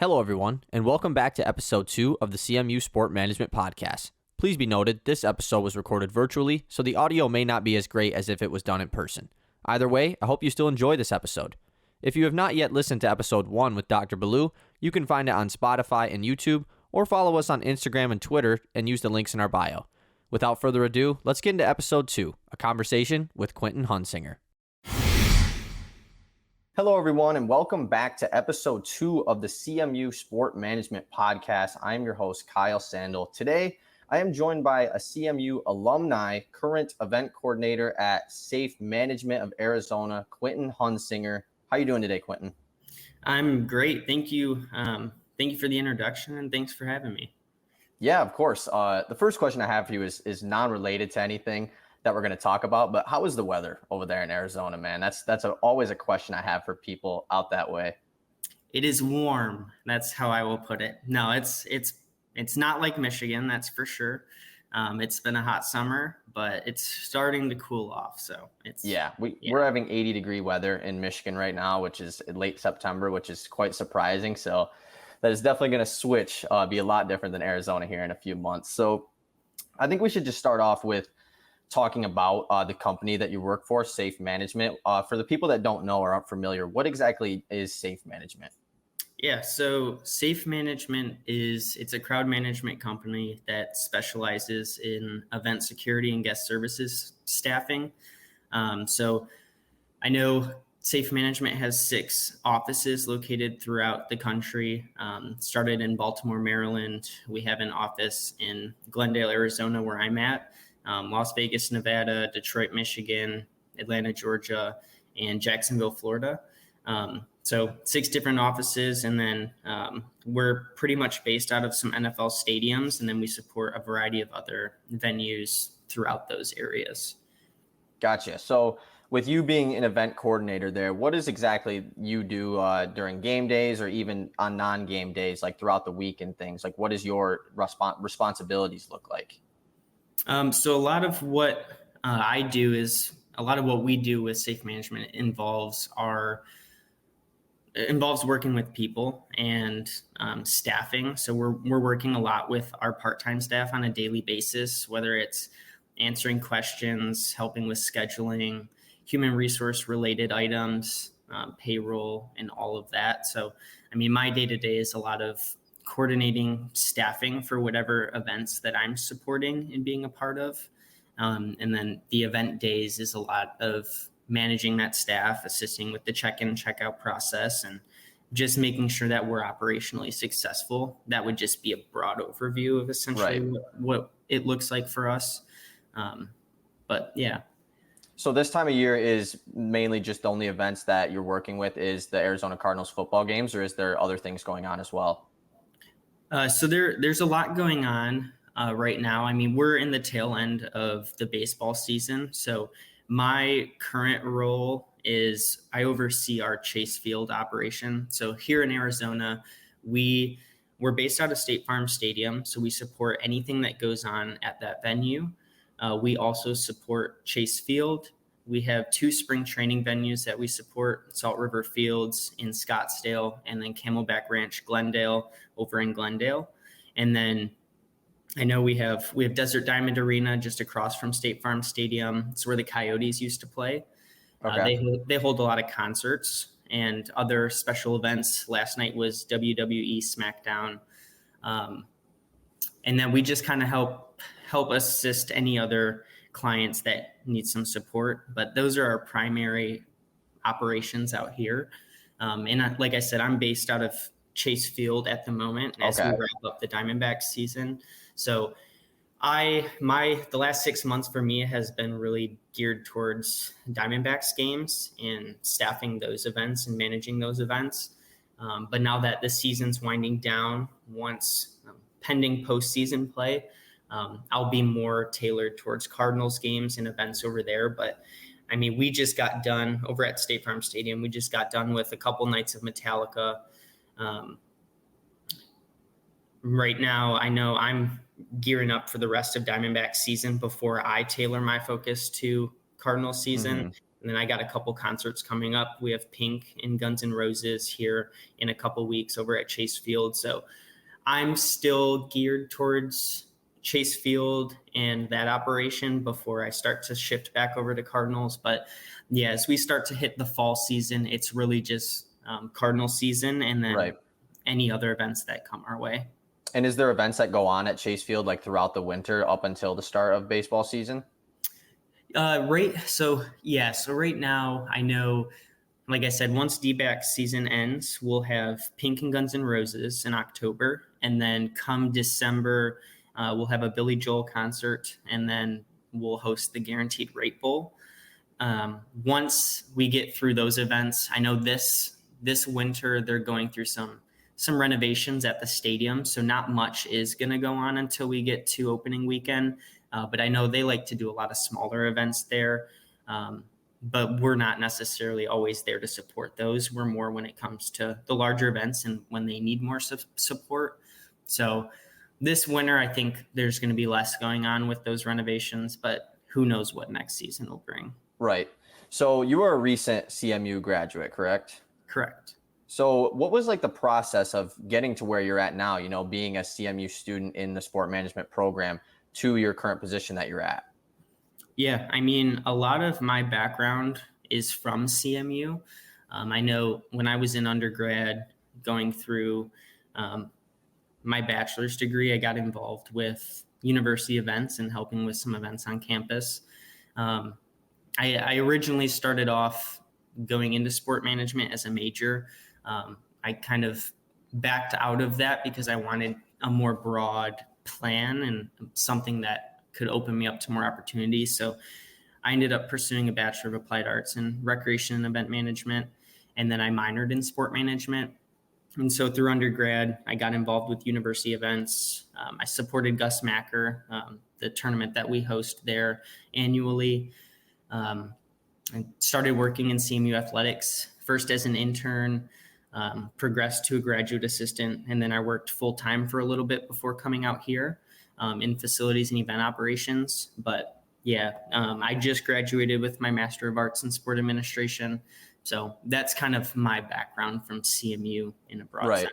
Hello, everyone, and welcome back to episode 2 of the CMU Sport Management Podcast. Please be noted, this episode was recorded virtually, so the audio may not be as great as if it was done in person. Either way, I hope you still enjoy this episode. If you have not yet listened to episode 1 with Dr. Ballou, you can find it on Spotify and YouTube, or follow us on Instagram and Twitter and use the links in our bio. Without further ado, let's get into episode 2, a conversation with Quintin Hunsinger. Hello, everyone, and welcome back to episode 2 of the CMU Sport Management Podcast. I am your host, Kyle Sandel. Today, I am joined by a CMU alumni, current event coordinator at S.A.F.E Management of Arizona, Quintin Hunsinger. How are you doing today, Quintin? I'm great. Thank you. Thank you for the introduction, and thanks for having me. Yeah, of course. The first question I have for you is non-related to anything that we're going to talk about, but how is the weather over there in Arizona, man? That's always a question I have for people out that way. It is warm. That's how I will put it. No, it's not like Michigan, that's for sure. It's been a hot summer, but it's starting to cool off. So we're having 80-degree weather in Michigan right now, which is late September, which is quite surprising. So that is definitely going to switch, be a lot different than Arizona here in a few months. So I think we should just start off with talking about the company that you work for, S.A.F.E Management. For the people that don't know or aren't familiar, what exactly is S.A.F.E Management? Yeah, so S.A.F.E Management it's a crowd management company that specializes in event security and guest services staffing. So I know S.A.F.E Management has 6 offices located throughout the country. Started in Baltimore, Maryland. We have an office in Glendale, Arizona, where I'm at. Las Vegas, Nevada, Detroit, Michigan, Atlanta, Georgia, and Jacksonville, Florida. So 6 different offices, and then we're pretty much based out of some NFL stadiums, and then we support a variety of other venues throughout those areas. Gotcha. So with you being an event coordinator there, what is exactly you do during game days or even on non-game days, like throughout the week and things? Like, what does your responsibilities look like? So a lot of what I do is a lot of what we do with S.A.F.E Management involves working with people and staffing. So we're working a lot with our part-time staff on a daily basis, whether it's answering questions, helping with scheduling, human resource related items, payroll, and all of that. So, I mean, my day-to-day is a lot of coordinating staffing for whatever events that I'm supporting and being a part of. And then the event days is a lot of managing that staff, assisting with the check-in and check-out process, and just making sure that we're operationally successful. That would just be a broad overview of essentially what it looks like for us. But yeah. So this time of year is mainly just the only events that you're working with is the Arizona Cardinals football games, or is there other things going on as well? So there's a lot going on right now. I mean, we're in the tail end of the baseball season. So my current role is I oversee our Chase Field operation. So here in Arizona, we're based out of State Farm Stadium. So we support anything that goes on at that venue. We also support Chase Field. We have 2 spring training venues that we support, Salt River Fields in Scottsdale, and then Camelback Ranch, Glendale, over in Glendale. And then I know we have Desert Diamond Arena just across from State Farm Stadium. It's where the Coyotes used to play. Okay. They hold a lot of concerts and other special events. Last night was WWE SmackDown. And then we just kind of help assist any other clients that need some support. But those are our primary operations out here. And like I said, I'm based out of Chase Field at the moment as we wrap up the Diamondbacks season. So the last 6 months for me has been really geared towards Diamondbacks games and staffing those events and managing those events. But now that the season's winding down, once pending postseason play, I'll be more tailored towards Cardinals games and events over there. But I mean, we just got done over at State Farm Stadium. We just got done with a couple nights of Metallica. Right now, I know I'm gearing up for the rest of Diamondback season before I tailor my focus to Cardinals season. And then I got a couple concerts coming up. We have Pink and Guns N' Roses here in a couple weeks over at Chase Field. So I'm still geared towards Chase Field and that operation before I start to shift back over to Cardinals. But yeah, as we start to hit the fall season, it's really just Cardinal season and then any other events that come our way. And is there events that go on at Chase Field like throughout the winter up until the start of baseball season? So right now I know, like I said, once D-back season ends, we'll have Pink and Guns N' Roses in October. And then come December, we'll have a Billy Joel concert, and then we'll host the Guaranteed Rate Bowl. Once we get through those events, I know this winter they're going through some renovations at the stadium, so not much is going to go on until we get to opening weekend. But I know they like to do a lot of smaller events there. But we're not necessarily always there to support those. We're more when it comes to the larger events and when they need more support. So this winter, I think there's going to be less going on with those renovations, but who knows what next season will bring. Right. So you were a recent CMU graduate, correct? Correct. So what was like the process of getting to where you're at now, being a CMU student in the sport management program to your current position that you're at? Yeah, I mean, a lot of my background is from CMU. I know when I was in undergrad going through my bachelor's degree, I got involved with university events and helping with some events on campus. I originally started off going into sport management as a major. I kind of backed out of that because I wanted a more broad plan and something that could open me up to more opportunities. So I ended up pursuing a Bachelor of Applied Arts in Recreation and Event Management, and then I minored in sport management. And so through undergrad, I got involved with university events. I supported Gus Macker, the tournament that we host there annually. I started working in CMU athletics, first as an intern, progressed to a graduate assistant, and then I worked full-time for a little bit before coming out here. In facilities and event operations. But yeah, I just graduated with my Master of Arts in Sport Administration. So that's kind of my background from CMU in a broad sense.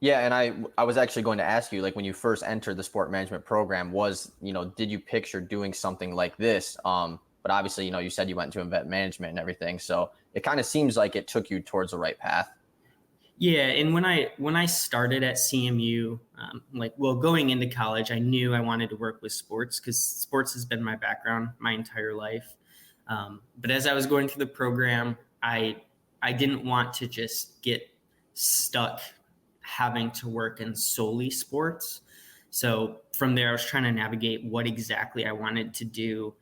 Yeah, and I was actually going to ask you, like when you first entered the sport management program, did you picture doing something like this? But obviously, you said you went into event management and everything. So it kind of seems like it took you towards the right path. Yeah, and when I started at CMU, going into college, I knew I wanted to work with sports because sports has been my background my entire life. But as I was going through the program, I didn't want to just get stuck having to work in solely sports. So from there, I was trying to navigate what exactly I wanted to do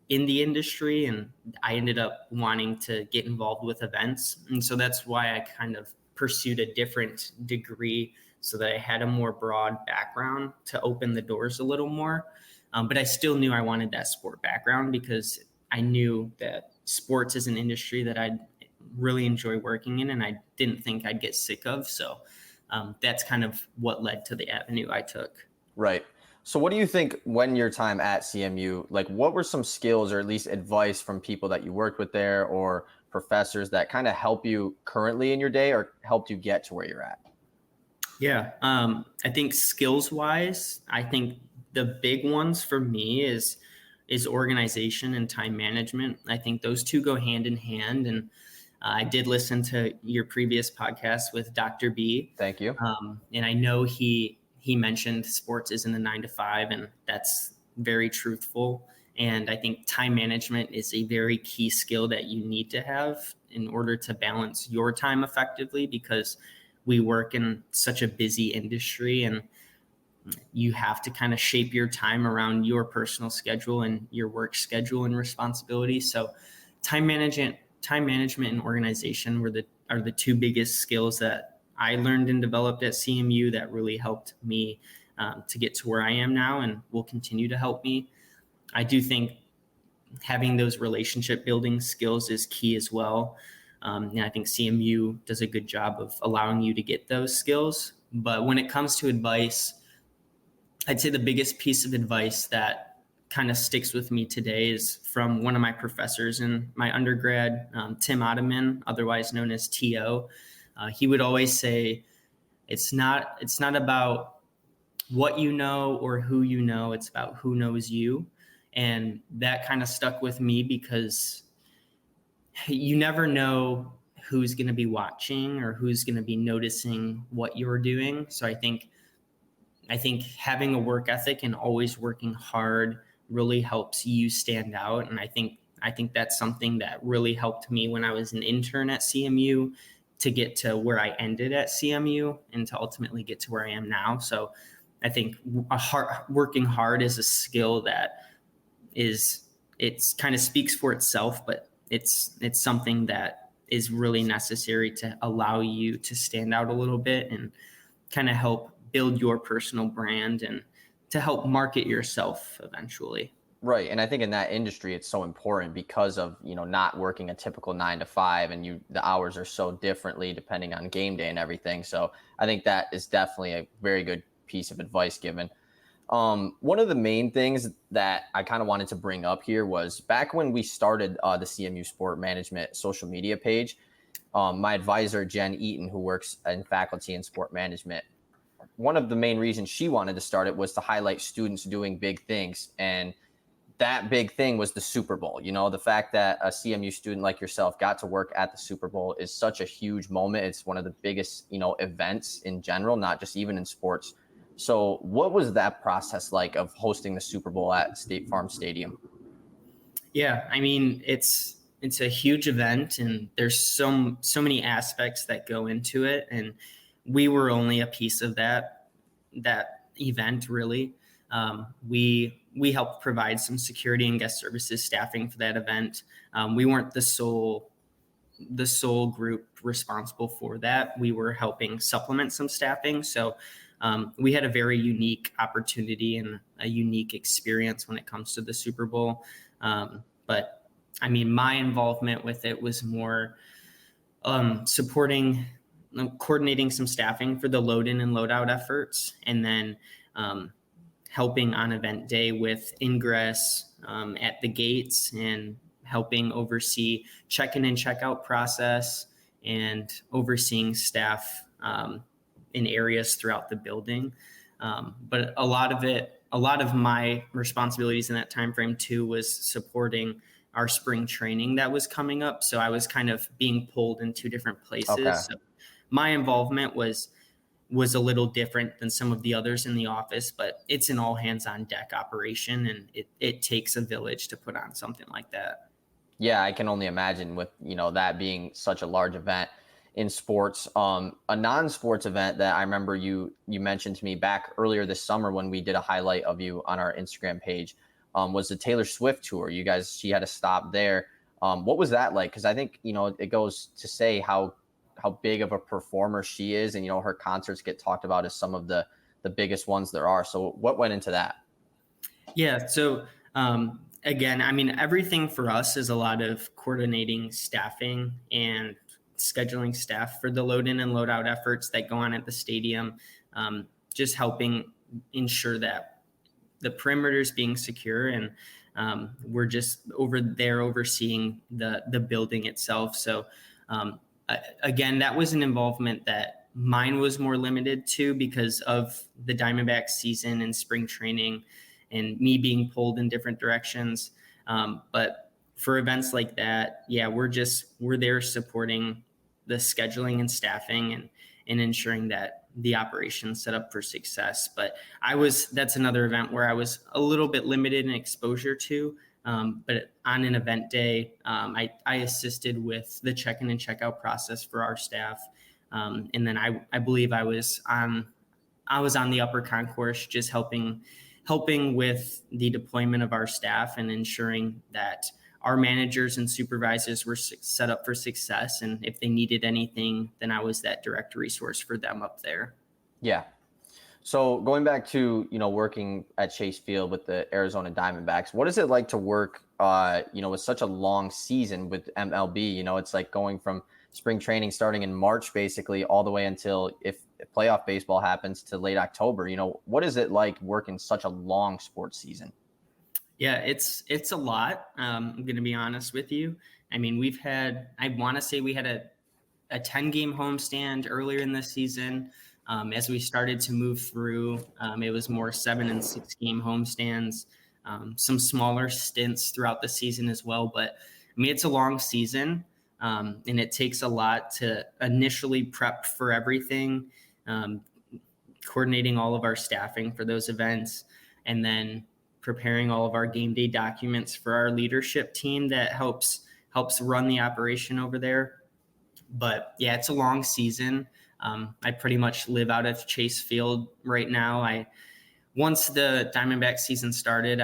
in the industry, and I ended up wanting to get involved with events. And so that's why I kind of pursued a different degree so that I had a more broad background to open the doors a little more. But I still knew I wanted that sport background because I knew that sports is an industry that I'd really enjoy working in and I didn't think I'd get sick of. So that's kind of what led to the avenue I took. Right. So what do you think when your time at CMU, like what were some skills or at least advice from people that you worked with there or professors that kind of help you currently in your day or helped you get to where you're at? Yeah. I think skills wise, I think the big ones for me is organization and time management. I think those two go hand in hand. And I did listen to your previous podcast with Dr. B. Thank you. And I know he mentioned sports isn't a 9 to 5, and that's very truthful. And I think time management is a very key skill that you need to have in order to balance your time effectively, because we work in such a busy industry and you have to kind of shape your time around your personal schedule and your work schedule and responsibility. So time management and organization are the two biggest skills that I learned and developed at CMU that really helped me to get to where I am now and will continue to help me. I do think having those relationship building skills is key as well. And I think CMU does a good job of allowing you to get those skills. But when it comes to advice, I'd say the biggest piece of advice that kind of sticks with me today is from one of my professors in my undergrad, Tim Ottoman, otherwise known as T.O. He would always say, it's not about what you know or who you know, it's about who knows you. And that kind of stuck with me because you never know who's going to be watching or who's going to be noticing what you're doing. So I think having a work ethic and always working hard really helps you stand out. And I think that's something that really helped me when I was an intern at CMU to get to where I ended at CMU and to ultimately get to where I am now. So I think working hard is a skill that it's kind of speaks for itself, but it's something that is really necessary to allow you to stand out a little bit and kind of help build your personal brand and to help market yourself eventually. Right. And I think in that industry, it's so important because of, not working a typical 9 to 5 and the hours are so differently depending on game day and everything. So I think that is definitely a very good piece of advice given. One of the main things that I kind of wanted to bring up here was back when we started the CMU Sport Management social media page, my advisor, Jen Eaton, who works in faculty in sport management, one of the main reasons she wanted to start it was to highlight students doing big things. And that big thing was the Super Bowl. The fact that a CMU student like yourself got to work at the Super Bowl is such a huge moment. It's one of the biggest, events in general, not just even in sports. So what was that process like of hosting the Super Bowl at State Farm Stadium? Yeah, I mean, it's a huge event and there's so many aspects that go into it. And we were only a piece of that event, really. We helped provide some security and guest services staffing for that event. We weren't the sole group responsible for that. We were helping supplement some staffing. So we had a very unique opportunity and a unique experience when it comes to the Super Bowl. But I mean, my involvement with it was more supporting, coordinating some staffing for the load in and load out efforts, and then helping on event day with ingress at the gates and helping oversee check-in and check-out process and overseeing staff in areas throughout the building. But a lot of my responsibilities in that time frame too was supporting our spring training that was coming up. So I was kind of being pulled in two different places. Okay. So my involvement was a little different than some of the others in the office, but it's an all hands on deck operation, and it takes a village to put on something like that. Yeah, I can only imagine with, that being such a large event in sports. A non-sports event that I remember you mentioned to me back earlier this summer when we did a highlight of you on our Instagram page was the Taylor Swift tour. She had a stop there. What was that like? Because I think, it goes to say how big of a performer she is, and her concerts get talked about as some of the biggest ones there are. So what went into that? Yeah. So again, I mean, everything for us is a lot of coordinating staffing and scheduling staff for the load in and load out efforts that go on at the stadium, just helping ensure that the perimeter is being secure, and we're just over there overseeing the building itself. So again, that was an involvement that mine was more limited to because of the Diamondbacks season and spring training and me being pulled in different directions. But for events like that, yeah, we're there supporting the scheduling and staffing and ensuring that the operation's set up for success. But that's another event where I was a little bit limited in exposure to. But on an event day, I assisted with the check-in and check-out process for our staff. And then I believe I was on the upper concourse, just helping with the deployment of our staff and ensuring that our managers and supervisors were set up for success. And if they needed anything, then I was that direct resource for them up there. Yeah. So going back to, working at Chase Field with the Arizona Diamondbacks, what is it like to work, with such a long season with MLB? It's like going from spring training starting in March, basically all the way until if playoff baseball happens to late October. What is it like working such a long sports season? Yeah, it's a lot. I'm going to be honest with you. I mean, I want to say we had a 10 game homestand earlier in the season. As we started to move through, it was more 7 and 6 game homestands, some smaller stints throughout the season as well. But I mean, it's a long season, and it takes a lot to initially prep for everything, um, coordinating all of our staffing for those events, and then preparing all of our game day documents for our leadership team that helps run the operation over there. But yeah, it's a long season. I pretty much live out of Chase Field right now. I Once the Diamondback season started,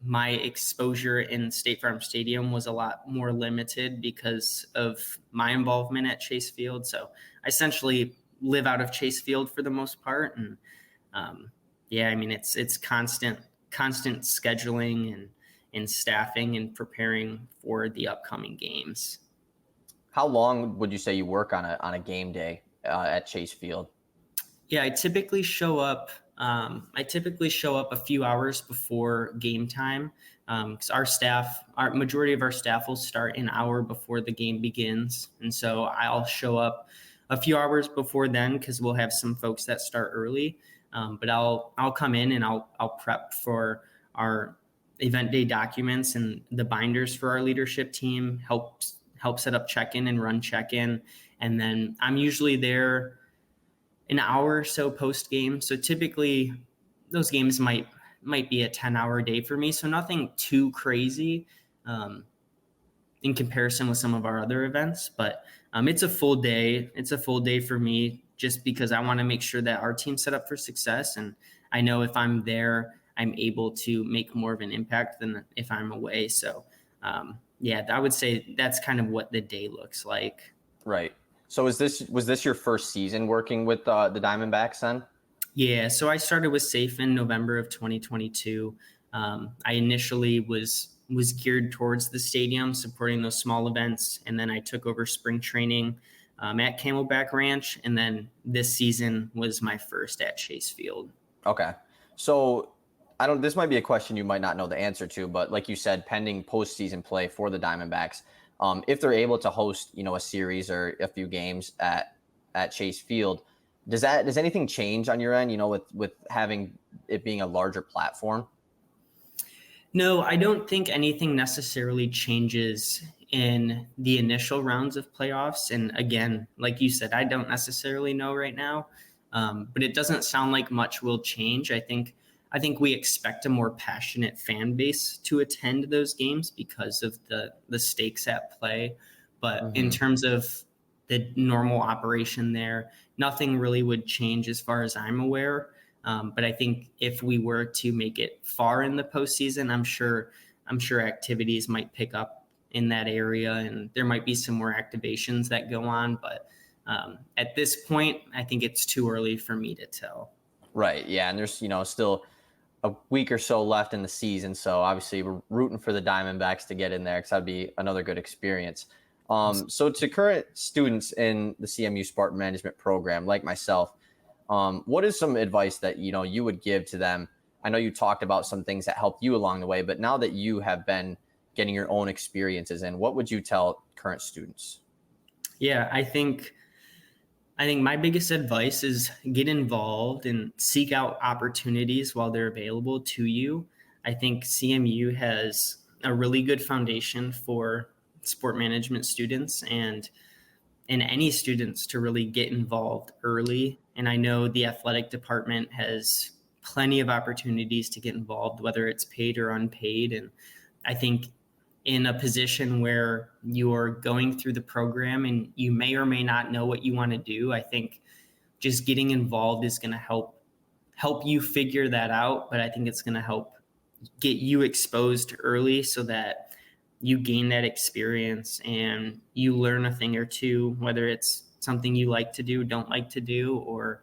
my exposure in State Farm Stadium was a lot more limited because of my involvement at Chase Field. So I essentially live out of Chase Field for the most part, and yeah, I mean it's constant scheduling and staffing and preparing for the upcoming games. How long would you say you work on a game day at Chase Field? Yeah, I typically show up. I typically show up a few hours before game time because our majority of our staff will start an hour before the game begins, and so I'll show up a few hours before then because we'll have some folks that start early. But I'll come in and I'll prep for our event day documents and the binders for our leadership team. Help set up check in and run check in, and then I'm usually there an hour or so post game. So typically those games might be a 10-hour day for me. So nothing too crazy in comparison with some of our other events, but it's a full day. It's a full day for me just because I want to make sure that our team's set up for success. And I know if I'm there, I'm able to make more of an impact than if I'm away. So yeah, I would say that's kind of what the day looks like. Right. So was this your first season working with the Diamondbacks then? Yeah, so I started with S.A.F.E in November of 2022. I initially was geared towards the stadium, supporting those small events, and then I took over spring training at Camelback Ranch, and then this season was my first at Chase Field. Okay. So this might be a question you might not know the answer to, but like you said, pending postseason play for the Diamondbacks, if they're able to host, a series or a few games at Chase Field, does anything change on your end, with having it being a larger platform? No, I don't think anything necessarily changes in the initial rounds of playoffs. And again, like you said, I don't necessarily know right now, but it doesn't sound like much will change. I think we expect a more passionate fan base to attend those games because of the stakes at play. But in terms of the normal operation there, nothing really would change as far as I'm aware. But I think if we were to make it far in the postseason, I'm sure activities might pick up in that area, and there might be some more activations that go on. But at this point, I think it's too early for me to tell. Right. Yeah. And there's, still a week or so left in the season. So obviously we're rooting for the Diamondbacks to get in there because that'd be another good experience. So to current students in the CMU Sport Management program, like myself, what is some advice that, you would give to them? I know you talked about some things that helped you along the way, but now that you have been getting your own experiences in, what would you tell current students? Yeah, I think my biggest advice is get involved and seek out opportunities while they're available to you. I think CMU has a really good foundation for sport management students and any students to really get involved early. And I know the athletic department has plenty of opportunities to get involved, whether it's paid or unpaid. And I think in a position where you're going through the program and you may or may not know what you want to do, I think just getting involved is going to help you figure that out. But I think it's going to help get you exposed early so that you gain that experience and you learn a thing or two, whether it's something you like to do, don't like to do, or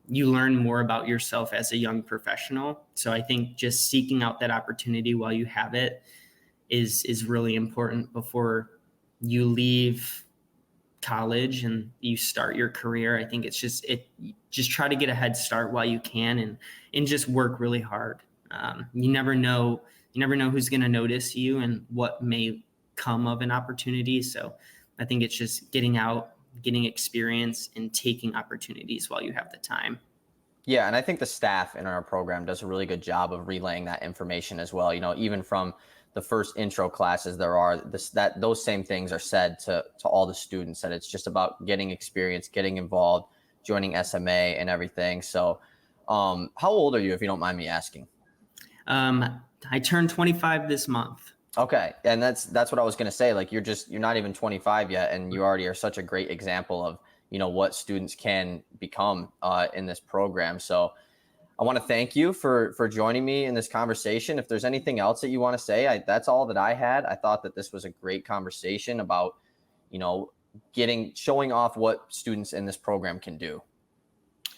you learn more about yourself as a young professional. So I think just seeking out that opportunity while you have it is really important before you leave college and you start your career. I think just try to get a head start while you can and just work really hard. You never know. You never know who's going to notice you and what may come of an opportunity. So I think it's just getting out, getting experience, and taking opportunities while you have the time. Yeah, and I think the staff in our program does a really good job of relaying that information as well. Even from the first intro classes, those same things are said to all the students, that it's just about getting experience, getting involved, joining SMA and everything. So, how old are you, if you don't mind me asking? I turned 25 this month. Okay, and that's what I was going to say. Like, you're not even 25 yet, and you already are such a great example of what students can become in this program. So I want to thank you for joining me in this conversation. If there's anything else that you want to say, that's all that I had. I thought that this was a great conversation about showing off what students in this program can do.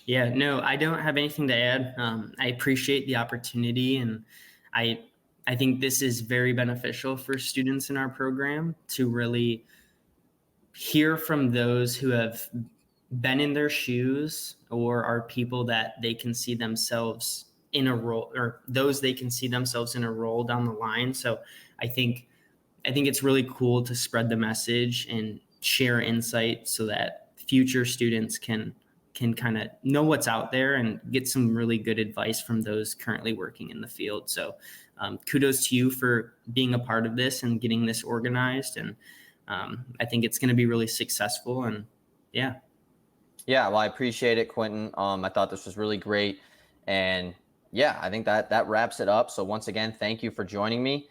Yeah, no, I don't have anything to add. I appreciate the opportunity, and I think this is very beneficial for students in our program to really hear from those who have been in their shoes or are people that they can see themselves in a role, or those they can see themselves in a role down the line. So I think it's really cool to spread the message and share insight so that future students can kind of know what's out there and get some really good advice from those currently working in the field. So kudos to you for being a part of this and getting this organized. And I think it's going to be really successful. And yeah. Yeah, well, I appreciate it, Quintin. I thought this was really great. And yeah, I think that wraps it up. So once again, thank you for joining me.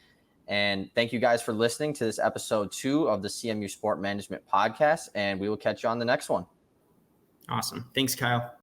And thank you guys for listening to this episode 2 of the CMU Sport Management Podcast. And we will catch you on the next one. Awesome. Thanks, Kyle.